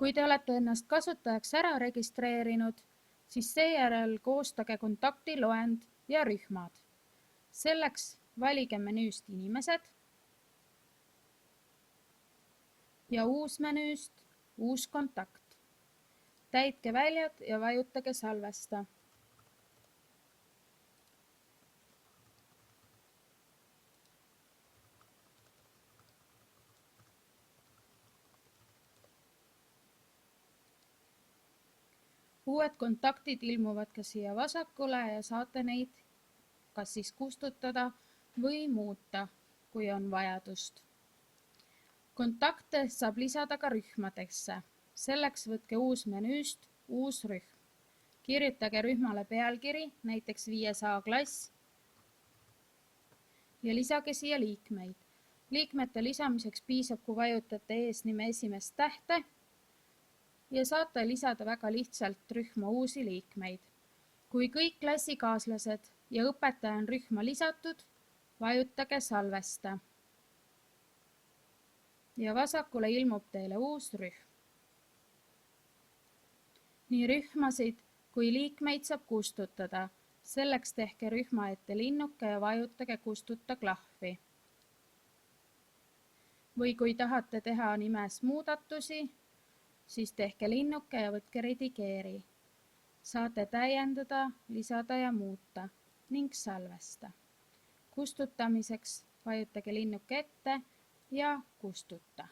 Kui te olete ennast kasutajaks ära registreerinud, siis seejärel koostage kontaktiloend ja rühmad. Selleks valige menüüst Inimesed ja uusmenüüst Uus kontakt. Täitke väljad ja vajutage Salvesta. Uued kontaktid ilmuvad ka siia vasakule ja saate neid kas siis kustutada või muuta, kui on vajadust. Kontakte saab lisada ka rühmadesse. Selleks võtke uusmenüüst Uus rühm. Kirjutage rühmale pealkiri, näiteks 5A klass ja lisage siia liikmeid. Liikmete lisamiseks piisab, kui vajutate eesnime esimest tähte ja saate lisada väga lihtsalt rühma uusi liikmeid. Kui kõik klassikaaslased ja õpetaja on rühma lisatud, vajutage Salvesta. Ja vasakule ilmub teile uus rühm. Nii rühmasid kui liikmeid saab kustutada. Selleks tehke rühma ette linnuke ja vajutage Kustuta klahvi. Või kui tahate teha nimes muudatusi, siis tehke linnuke ja võtke Redigeeri. Saate täiendada, lisada ja muuta ning Salvesta. Kustutamiseks vajutage linnuke ette ja Kustuta.